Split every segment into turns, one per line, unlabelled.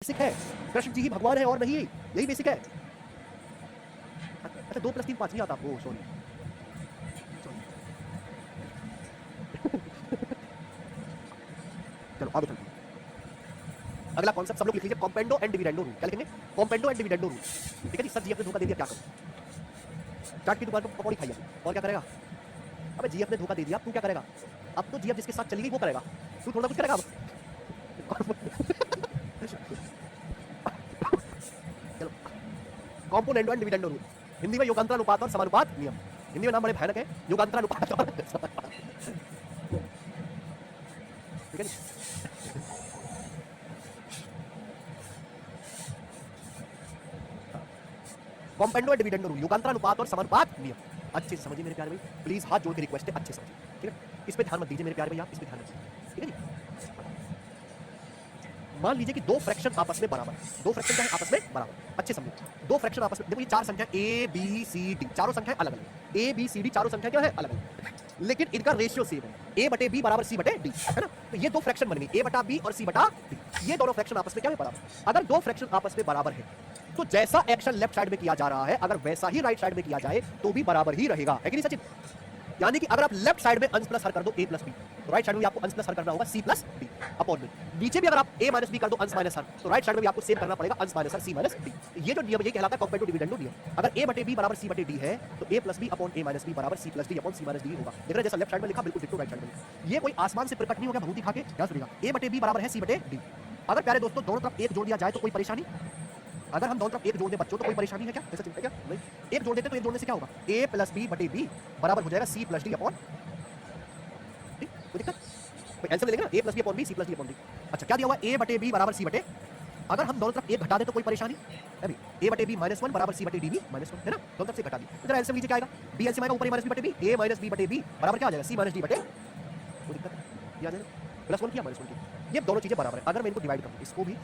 Basic है, कृष्ण जी ही भगवान है और नहीं, यही बेसिक है। अच्छा 2 + 3 5 नहीं आता आपको, सॉरी। चलो आगे चलते हैं। अगला कॉन्सेप्ट सब लोग लिख लीजिए, कॉम्पेंडो एंड डिविडेंडो रूल। क्या लिखेंगे? कॉम्पेंडो एंड डिविडेंडो रूल। ठीक है जी। सर जी आपने धोखा दे दिया, क्या करूं? चाट की दुकान पर पकौड़ी खाई और क्या करेगा? अबे जी ने धोखा दे दिया, तू क्या करेगा? अब तो जी जिसके साथ चली गई वो करेगा, तू थोड़ा कुछ करेगा अब। चलो componendo and dividendo rule, Hindi में योगांतरानुपात और समानुपात नियम। हिंदी में नाम बड़े भयानक है, योगांतरानुपात और ठीक है। कॉम्पेंडो एंड डिविडेंडो रूल, युगांतरानुपात और समानुपात नियम। अच्छे से समझिए मेरे प्यारे भाई, प्लीज हाथ जोड़ के रिक्वेस्ट है, अच्छे से समझिए। ठीक है, इस पे ध्यान मत दीजिए मेरे प्यारे भैया, इस पे ध्यान रखिए। ठीक है जी। मान लीजिए कि दो फ्रैक्शन आपस में बराबर, दो फ्रैक्शन क्या है आपस में बराबर। अच्छे समझो, दो फ्रैक्शन आपस में, देखो ये चार संख्या ए बी सी डी, चारों संख्याएं अलग अलग, ए बी सी डी चारों संख्या क्या है अलग अलग, लेकिन इनका रेशियो सेम है, ए बटे बी बराबर सी बटे डी, है ना। तो ये दो फ्रैक्शन बन गई, ए बटा बी और सी बटा डी। ये दोनों फ्रैक्शन आपस में क्या है बराबर। अगर दो फ्रैक्शन आपस में बराबर है तो जैसा एक्शन लेफ्ट साइड में किया जा रहा है अगर वैसा ही राइट साइड में किया जाए तो भी बराबर ही रहेगा, है कि नहीं सचिन? यानी कि अगर आप लेफ्ट साइड में अंश प्लस हर कर दो a प्लस बी, तो राइट साइड में भी आपको अंश प्लस हर करना होगा c प्लस डी अपॉन में। नीचे भी अगर आप a माइनस बी कर दो अंश माइनस हर, तो राइट साइड में भी आपको सेम करना पड़ेगा अंश माइनस हर c माइनस डी। ये जो नियम ये कहलाता है कॉम्पेंडो डिविडेंडो नियम। अगर a बटे b बराबर c बटे डी है तो a plus b upon a minus b बराबर c plus d upon c minus d होगा। देख रहे जैसा लेफ्ट साइड में लिखा बिल्कुल डिट्टो राइट साइड में। ये कोई आसमान से प्रकट नहीं हो गया भभूति खा के, क्या सुनिएगा, a बटे b बराबर है c बटे डी। अगर प्यारे दोस्तों दोनों तरफ एक जोड़ दिया जाए तो कोई परेशानी? अगर हम दोनों तरफ एक जोड़ दें बच्चों तो कोई परेशानी है क्या? ऐसा चिंता क्या? नहीं, एक जोड़ देते तो एक जोड़ने से क्या होगा, a प्लस बी बटे बी बराबर हो जाएगा c प्लस डी अपॉन, कोई दिक्कत? कोई आंसर ले लेंगे ना, a plus b upon b c plus d upon d. अच्छा क्या दिया हुआ, a बटे बी बराबर c बटे, अगर हम दोनों तरफ एक घटा दें तो कोई परेशानी? अभी a बटे बी माइनस वन बराबर c बटे डी भी माइनस वन, है ना, दोनों तरफ से घटा दी। इधर आंसर लीजिए क्या आएगा, b एलसीएम आएगा ऊपर a माइनस बी बटे बी, a माइनस बी बटे बी बराबर क्या आ जाएगा, c माइनस डी बटे, कोई दिक्कत? ये आ जाएगा प्लस वन किया माइनस वन किया, ये दोनों चीजें बराबर है। अगर मैं इनको डिवाइड करूं, इसको भी,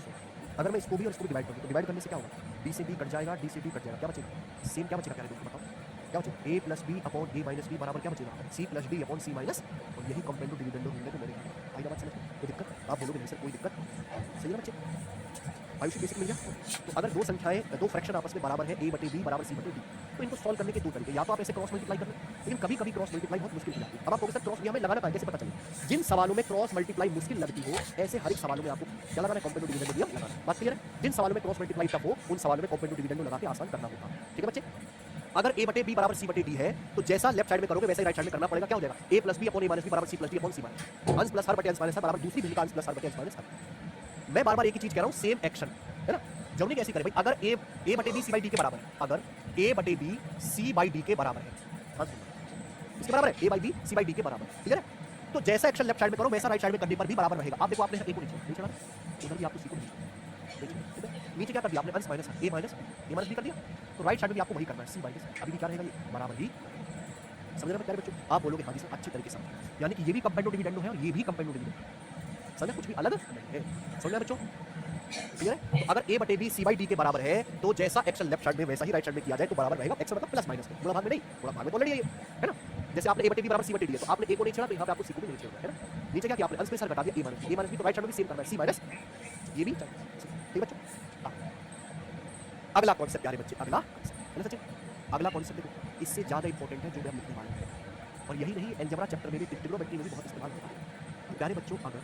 अगर मैं इसको भी और इसको भी डिवाइड करूं तो डिवाइड करने से क्या होगा, b से b कट जाएगा, d से d कट जाएगा, क्या बचेगा, सेम क्या बचेगा प्यारे दोस्तों बताओ, क्या बचेगा, a plus b upon a minus b बराबर क्या बचेगा, c plus d upon c minus, और यही कॉम्पेंडो डिविडेंडो रूल है। तो मेरे आई बात समझ, कोई दिक्कत? आप बोलोगे नहीं सर कोई दिक्कत, सही है ना बच्चे, आयुषी बेसिक मिल गया। तो अगर दो संख्याएं, दो फ्रैक्शन आपस में बराबर है a बटे b बराबर c बटे d, तो इनको सॉल्व करने के दो तरीके, या तो आप ऐसे क्रॉस मल्टीप्लाई कर लो, लेकिन कभी कभी क्रॉस मल्टीप्लाई बहुत मुश्किल हो जाती है। अब आपको सर क्रॉस हमें लगाना कैसे पता चले, जिन सवालों में क्रॉस मल्टीप्लाई मुश्किल लगती हो ऐसे हर एक सवालों में आपको क्या लगाना है, कॉम्पेंडो डिविडेंडो नियम लगाना। बात क्लियर है? जिन सवालों में क्रॉस मल्टीप्लाई टफ हो उन सवालों में कॉम्पेंडो डिविडेंडो लगा के आसान करना होगा। ठीक है बच्चे, अगर a बटे b बराबर c बटे d है तो जैसा लेफ्ट साइड में करोगे वैसा ही राइट साइड में करना पड़ेगा। क्या हो जाएगा, a plus b upon a minus b बराबर c plus d upon c minus, अंश प्लस हर बटे अंश माइनस हर बराबर दूसरी भिन्न का अंश प्लस हर बटे अंश माइनस हर। मैं बार बार एक ही चीज कह रहा हूं, सेम एक्शन है ना, जरूरी कैसी करे भाई, अगर a बटे बी सी बाई डी के बराबर है, अगर a बटे बी सी बाई डी के बराबर है, इसके बराबर है, a by b c by d के बराबर, ठीक है, तो जैसा एक्शन लेफ्ट साइड में करो वैसा राइट साइड में करने पर भी बराबर रहेगा। आप देखो आपने a को नीचे चढ़ा, उधर भी आपको c को नीचे क्या कर दिया आपने, अंश माइनस a माइनस b कर दिया, तो राइट साइड में भी आपको वही करना है, c माइनस, अभी भी क्या रहेगा ये बराबर ही। समझ रहे प्यारे बच्चों? आप बोलोगे हाँ जी सर अच्छे तरीके से, यानी कि ये भी कॉम्पेंडो डिविडेंडो है और ये भी कॉम्पेंडो डिविडेंडो, समझ कुछ भी अलग नहीं है, समझ रहे बच्चों? क्लियर है? तो अगर a बटे बी सी बाई डी के बराबर है तो जैसा एक्शन लेफ्ट साइड में वैसा ही राइट साइड में किया जाए तो बराबर रहेगा। एक्शन मतलब प्लस माइनस, गुणा भाग में नहीं, गुणा भाग में ऑलरेडी है ना। जैसे आपने a बटे बी बराबर c बटे डी है तो आपने a को नहीं छेड़ा तो यहाँ पे आपको c को भी नहीं छेड़ना है ना। नीचे क्या किया आपने, अंश में सर घटा दिया a माइनस बी, तो राइट साइड में भी सेम करना है c माइनस, ये भी ठीक बच्चों। अगला कॉन्सेप्ट प्यारे बच्चे, अगला सचिन, अगला कॉन्सेप्ट देखो इससे ज्यादा इंपॉर्टेंट है जो मैं लिखने वाला हूँ, और यही नहीं अलजेब्रा चैप्टर में भी, ट्रिग्नोमेट्री में भी बहुत इस्तेमाल होता है। प्यारे बच्चों अगर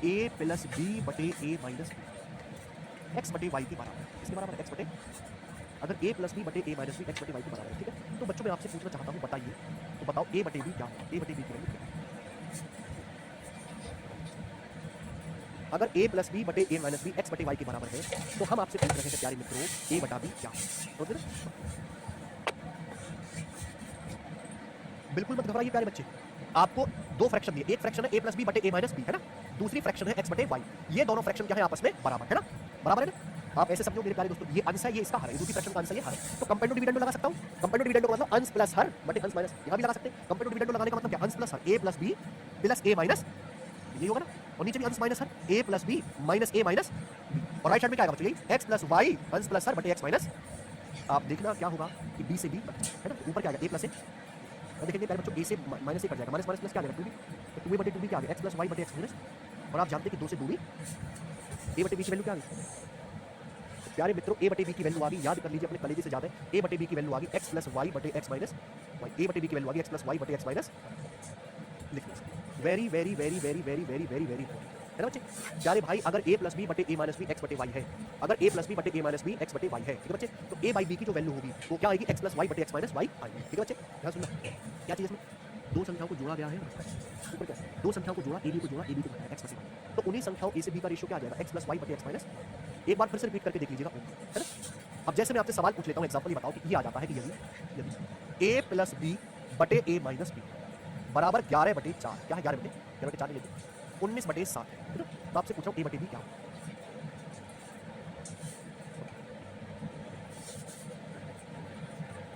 a प्लस बी बटे a माइनस एक्स बटे वाई के बराबर है, इसके बराबर एक्स बटे, अगर a प्लस बी बटे a माइनस बी एक्स बटे वाई के बराबर है, ठीक है, तो बच्चों मैं आपसे पूछना चाहता हूँ बताइए, तो बताओ a बटे बी क्या है, a बटे बी की वैल्यू क्या है? अगर a प्लस बी बटे a माइनस बी एक्स बटे वाई के बराबर है तो हम आपसे पूछ रहे हैं प्यारे मित्रों a बटा बी क्या है, तो बिल्कुल मत घबराइए प्यारे बच्चे, आपको दो फ्रैक्शन दिए, एक फ्रैक्शन है a प्लस बी बटे a माइनस बी, है ना, दूसरी फ्रैक्शन है x बटे y, ये दोनों फ्रैक्शन क्या है आपस में बराबर, है ना, बराबर है ना। आप ऐसे समझो मेरे प्यारे दोस्तों, ये अंश है ये इसका हर है, दूसरी फ्रैक्शन का अंश है ये हर है, तो कॉम्पेंडो डिविडेंडो लगा सकता हूं। कॉम्पेंडो डिविडेंडो का मतलब अंश प्लस हर बटे अंश माइनस, यहां भी लगा सकते हैं। कॉम्पेंडो डिविडेंडो लगाने का मतलब क्या, अंश प्लस हर a plus b plus a minus, ये होगा ना, और नीचे भी अंश माइनस हर a plus b minus a minus b, और राइट साइड में क्या आएगा बच्चों, यही x प्लस y अंश प्लस हर बटे x माइनस। आप देखना क्या होगा कि b से b है ना, ऊपर क्या आ गया a प्लस a, देखेंगे प्यारे बच्चों a से माइनस a कट जाएगा, माइनस माइनस प्लस क्या आ जाएगा 2b, तो 2a बटे 2b क्या आ गया x प्लस y बटे x माइनस, और आप जानते हैं कि 2 से दूरी a बटे b की वैल्यू क्या आ गई? प्यारे मित्रों, a बटे b की वैल्यू आ गई, याद कर लीजिए अपने कलेजे से, याद है a बटे b की वैल्यू आ गई x प्लस वाई बटे x माइनस वाई। a बटे b की वैल्यू आ गई x प्लस वाई बटे x माइनस, लिख लीजिए। Very very very very very very very very है ना बच्चे? प्यारे भाई, अगर a प्लस बी बटे a माइनस बी एक्स बटे वाई है, अगर a प्लस बी बटे a माइनस बी एक्स बटे वाई है, ठीक है बच्चे, तो a बाई बी की जो वैल्यू होगी वो क्या आएगी? x प्लस वाई बटे x माइनस वाई आएगी, ठीक है बच्चे? ध्यान सुनना, क्या चीज़ इसमें? दो संख्याओं को जोड़ा गया है, ऊपर क्या है? दो संख्याओं को जोड़ा, a b को जोड़ा, a b को घटाया, x प्लस वाई, तो उन्हीं संख्याओं a से b का रेशियो क्या आ जाएगा? x प्लस वाई बटे x माइनस। एक बार फिर से रिपीट करके देख लीजिएगा, है ना? अब जैसे मैं आपसे सवाल पूछ लेता हूँ, एग्जाम्पल बताओ कि ये आ जाता है कि यदि a प्लस बी बटे a माइनस बी बराबर 11 बटे 4, क्या है 11 बटे 4 लेते 19 बटे 7, है ना? तो आपसे पूछ रहा हूँ a बटे b क्या होगा?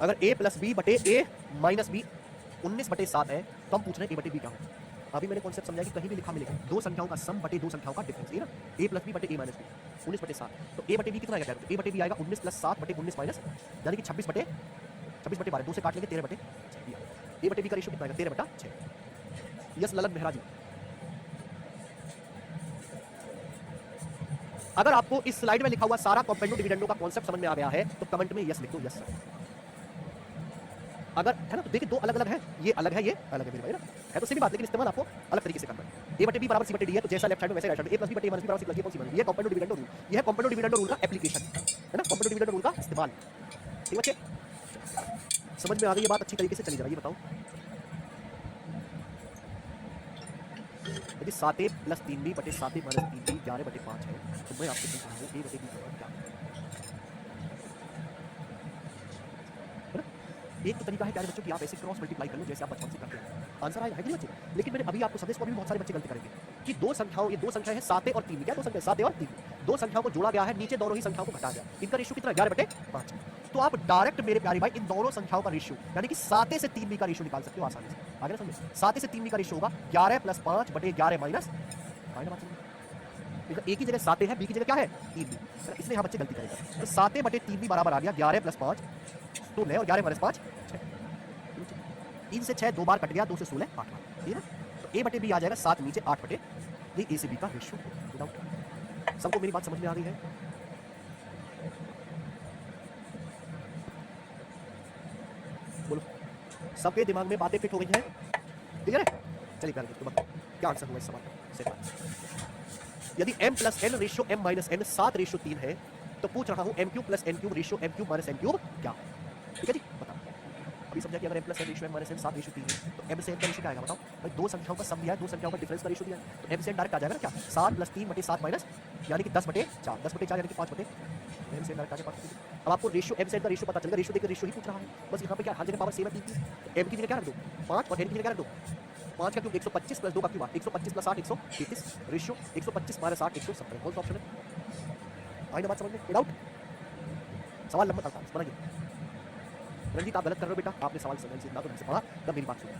अगर a प्लस बी बटे a माइनस बी 19 बटे 7 है, तो हम पूछ रहे हैं a बटे b क्या होगा? अभी मैंने कॉन्सेप्ट समझाया कि कहीं भी लिखा मिलेगा, दो संख्याओं का सम बटे दो संख्याओं का डिफरेंस, ये ना, a प्लस बी बटे a माइनस बी 19 बटे 7, तो a बटे b कितना आएगा? a बटे b आएगा 19 प्लस 7 बटे 19 माइनस, यानी कि 26 बटे 12, 2 से काट लेंगे 13 बटे 6। a बटे b का रेशियो कितना आएगा? 13 बटा 6। यस ललन मेहरा जी, अगर आपको इस स्लाइड में लिखा हुआ सारा कॉम्पोनेंट डिविडेंडों का कॉन्सेप्ट समझ में आ गया है तो कमेंट में यस लिख दो, यस सर। अगर है ना, तो देखिए दो अलग अलग है, ये अलग है, ये अलग है मेरे भाई ना, है तो सेम बात, लेकिन इस्तेमाल आपको अलग तरीके से करना है। a बटे b बराबर c बटे d है, तो जैसा लेफ्ट साइड में वैसे राइट साइड में a प्लस b बटे a माइनस b बराबर c plus d upon c minus, ये कॉम्पोनेंट डिविडेंडो रूल, ये है कॉम्पोनेंट डिविडेंडो रूल का एप्लीकेशन, है ना, कॉम्पोनेंट डिविडेंडो रूल का इस्तेमाल, ठीक बच्चे? समझ में आ गई ये बात अच्छी तरीके से? चली जा रही है, बताओ। यदि 7a प्लस 3b बटे 7a माइनस 3b 11 बटे 5 है, तो मैं आपसे पूछ रहा हूँ a बटे b का क्या है? एक तो तरीका है प्यारे बच्चों कि आप ऐसे क्रॉस मल्टीप्लाई कर लो जैसे आप बचपन से करते हैं, आंसर आएगा, है कि नहीं बच्चे? लेकिन मैंने अभी आपको समझ को भी बहुत सारे बच्चे गलती करेंगे कि दो संख्याओं, ये दो संख्याएं हैं 7 और 3, क्या दो संख्याएं 7 और 3, दो संख्याओं को जोड़ा गया है, नीचे दोनों ही संख्याओं को घटाया गया, इनका रेशियो कितना? 11 बटे 5। तो आप डायरेक्ट मेरे प्यारे भाई इन दोनों संख्याओं का रेशियो यानी कि 7 से 3b का रेशियो निकाल सकते हो आसानी से, आगे ना समझे? 7 से 3b का रेशियो होगा 11 प्लस 5 बटे 11 माइनस, आगे ना बात समझे? एक ही जगह 7 है, b की जगह क्या है? 3b, इसलिए यहाँ बच्चे गलती करेंगे। तो 7 बटे 3b बराबर आ गया 11 प्लस 5 16 और 11 माइनस 5 6, 3 से 6 दो बार कट गया, 2 से 16 8 बार, ठीक है ना? तो a बटे b आ जाएगा 7 नीचे 8 बटे, ये a से b का रेशियो विदाउट। सबको मेरी बात समझ में आ गई है? बोलो, सबके दिमाग में बातें फिट हो गई हैं? ठीक है ना? चलिए प्यारे दोस्तों बताओ क्या आंसर हुआ इस सवाल का? यदि m plus n ratio m minus n 7 ratio 3 है, तो पूछ रहा हूँ m cube plus n cube ratio m cube minus n cube क्या है? ठीक है जी, बताओ। अभी समझा कि अगर m plus n ratio m minus n 7 ratio 3 है, तो m से n का रेशियो क्या आएगा? बताओ भाई, दो संख्याओं का सम दिया है, दो संख्याओं का डिफरेंस का रेशियो दिया है, तो m से n डायरेक्ट आ जाएगा क्या? 7 प्लस 3 बटे 7 माइनस, यानी कि 10 बटे 4, 10 बटे 4 यानी कि 5 बटे, m से n डायरेक्ट आ जाएगा। अब आपको रेशियो m से n का रेशियो पता चल गया, रेशियो देकर रेशियो ही पूछ रहा है, बस यहाँ पे क्या हर जगह पावर सेम है 3 की, m की जगह क्या रख दो 5 और n की जगह क्या रख दो 5 का क्यूब 125 प्लस 2 का क्यूब 125 प्लस 8 133, रेशियो 125 माइनस 8 170, कौन सा ऑप्शन है? आई ना बात समझ में? विदाउट सवाल नंबर 48 बनाइए। रंजीत आप गलत कर रहे हो बेटा, आपने सवाल समझ से ना तो ढंग से पढ़ा, तब मेरी बात सुनो।